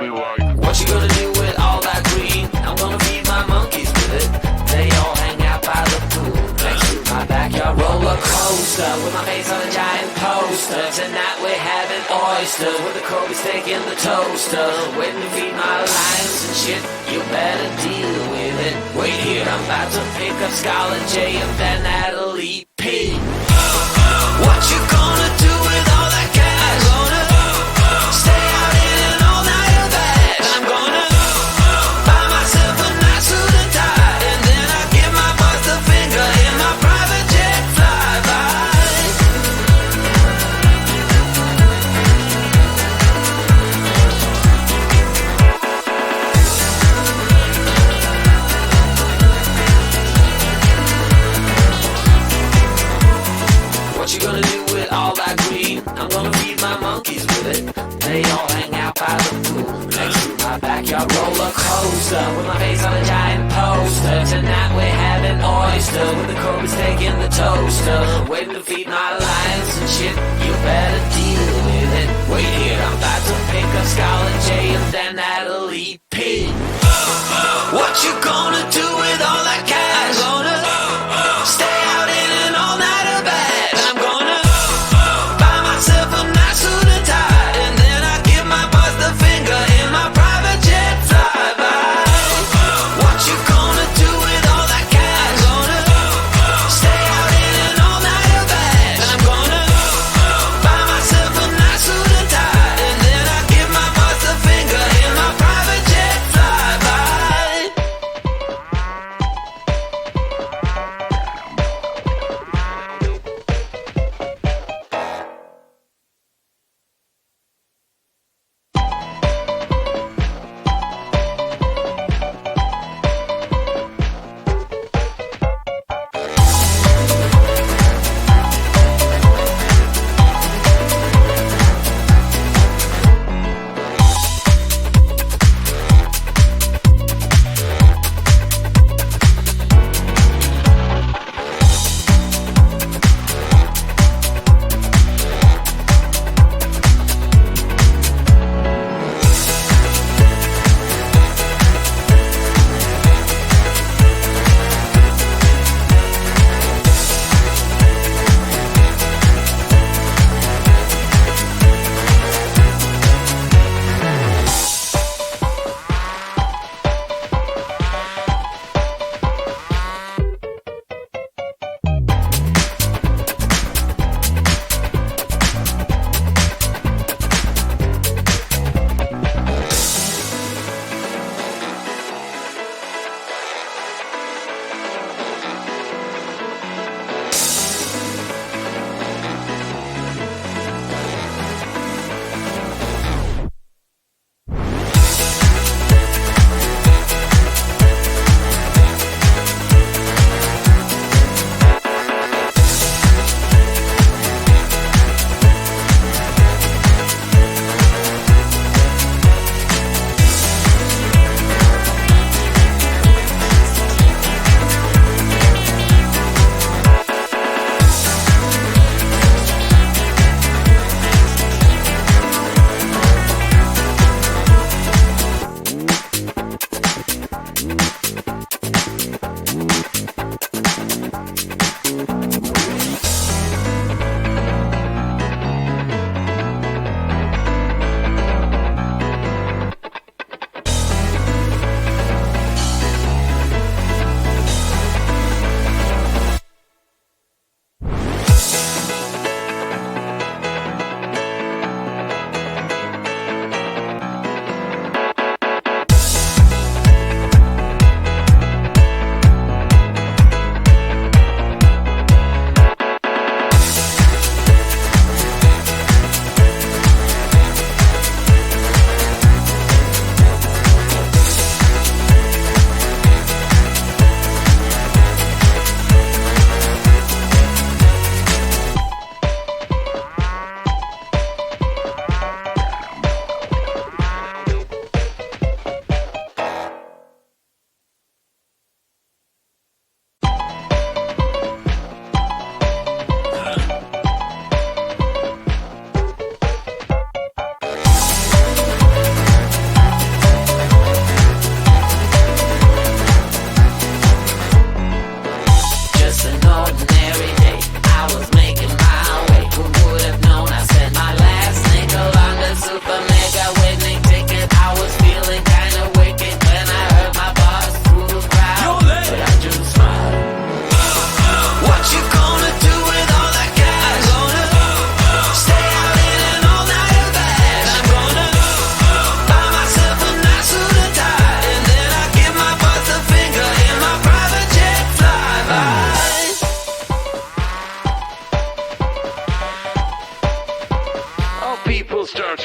feel like. What you gonna do with all that green? I'm gonna feed my monkeys with it. They all hang out by the pool next to my backyard roller coaster with my face on a giant poster. Tonight we're having oysters with the Kobe steak in the toaster. Waiting to feed my lions and shit. You better deal with it. Wait here, I'm about to pick up Scarlett J and then Natalie P. What you gonna do with all that cash? Gonna stay out in an all-nighter bag. I'm gonna buy myself a nice suit and tie, and then I give my boss the finger in my private jet flyby. What you gonna do with all that green? I'm gonna feed my monkeys with it. They all hang out by the pool next to my backyard roller coaster with my face on a giant poster. Tonight we're having oysters with the Kobe steak in the toaster. Waiting to feed my lions and shit. You better deal with it. Wait here, I'm about to pick up Scarlett J and then Natalie P. What you gonna do with all that cash? Gonna stay out in an all-nighter bag. I'm gonna buy myself a nice suit and tie, and then I give my boss the finger in my private jet flyby. What you gonna do with all that cash? Gonna stay out in an all-nighter bag. I'm gonna buy myself a nice suit and tie, and then I give my boss the finger in my private jet flyby.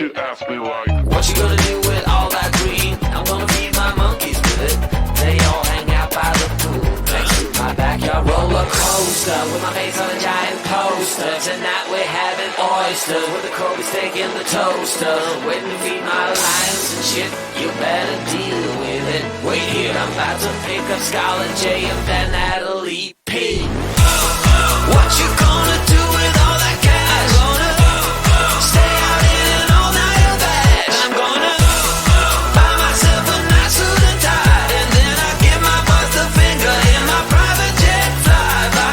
you ask me like, what you gonna do with all that green? I'm gonna feed my monkeys with it. They all hang out by the pool next to my backyard roller coaster with my face on a giant poster. Tonight we're having oysters with the Kobe's taking the toaster. Waiting to feed my lions and shit. You better deal with it. Wait here, I'm about to pick up Scarlett J and then Natalie P. What you gonna do with all that cash? Gonna stay out in an all-nighter bag. I'm gonna buy myself a nice suit and tie, and then I give my boss the finger in my private jet flyby.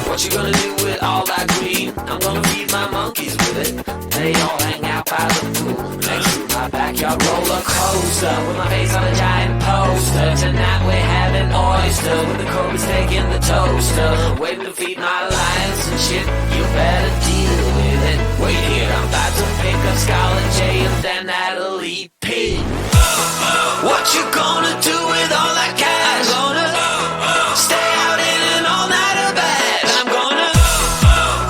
What you gonna do with all that green? I'm gonna feed my monkeys with it. They all hang out by the pool next to my backyard roller coaster with my face on a giant poster. Tonight we're having oyster with the Kobe's taking the toaster. Waiting to feed my lions and shit. You better deal with it. Wait here, I'm about to pick up Scarlett J and then Natalie P. What you gonna do with all that cash? Gonna stay out in an all-nighter bag. I'm gonna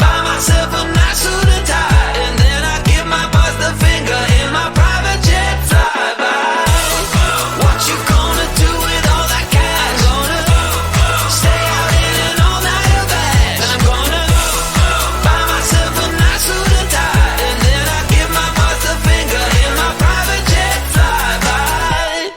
buy myself a nice suit and tie, and then I give my boss the finger in my private jet flyby. What you gonna do with all that cash? Gonna stay out in an all-nighter bag. I'm gonna buy myself a nice suit and tie, and then I give my boss the finger in my private jet flyby.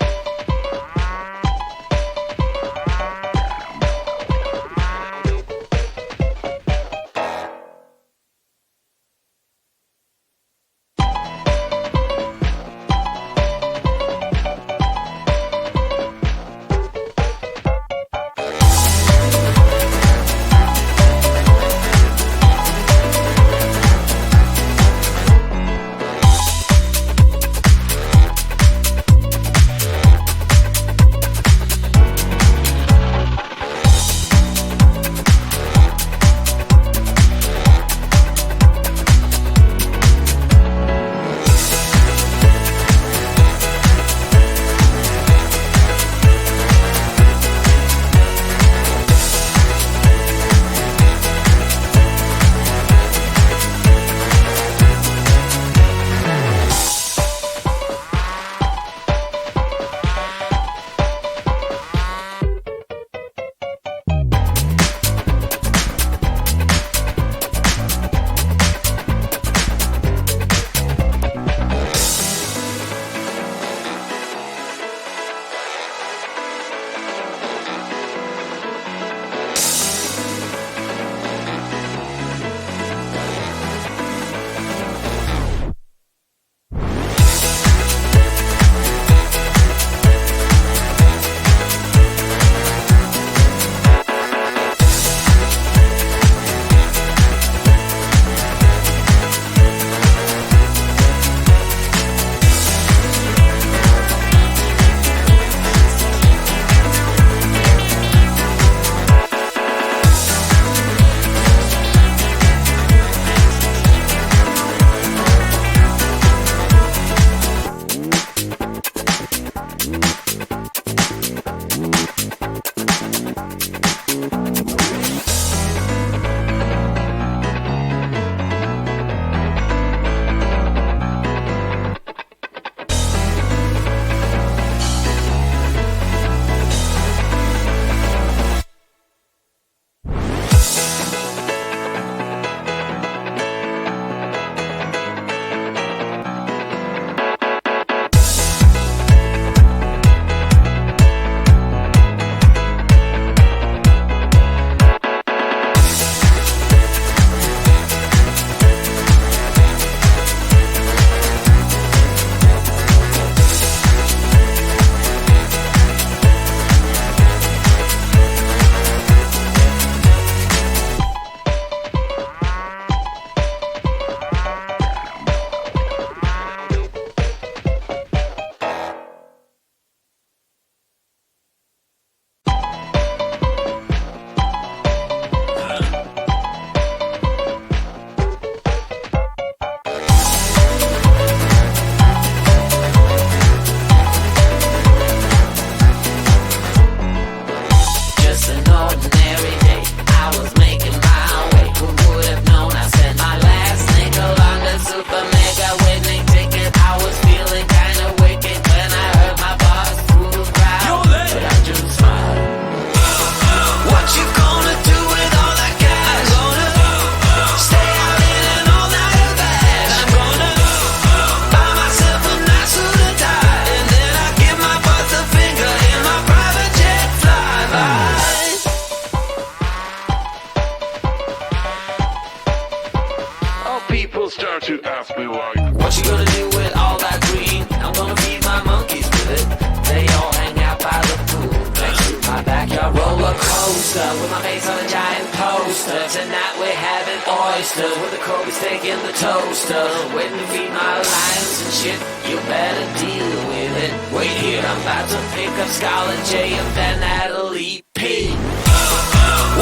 start to ask me like, what you gonna do with all that green? I'm gonna feed my monkeys with it. They all hang out by the pool next to my backyard roller coaster with my face on a giant poster. Tonight we're having oysters with the Kobe steak in the toaster. Waiting to feed my lions and shit. You better deal with it. Wait here, I'm about to pick up Scarlett J and then Natalie P.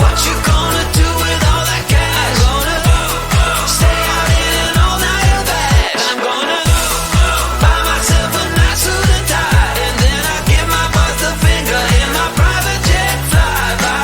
What you gonna do with all that cash? Gonna stay out in an all-nighter bash. I'm gonna buy myself a nice suit and tie, and then I give my boss the finger in my private jet flyby.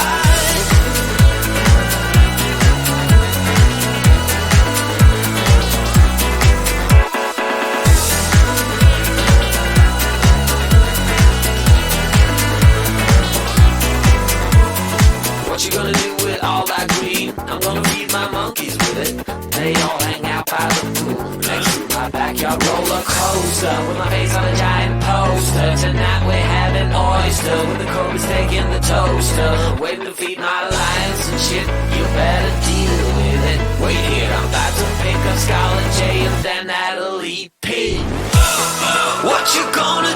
What you gonna do with all that green? I'm gonna feed my monkeys with it. They all hang out by the pool next to my backyard roller coaster with my face on a giant poster. Tonight we're having oyster with the Kobe steak in the toaster. Waiting to feed my lions and shit. You better deal with it. Wait here, I'm about to pick up Scarlett J and then Natalie P. What you gonna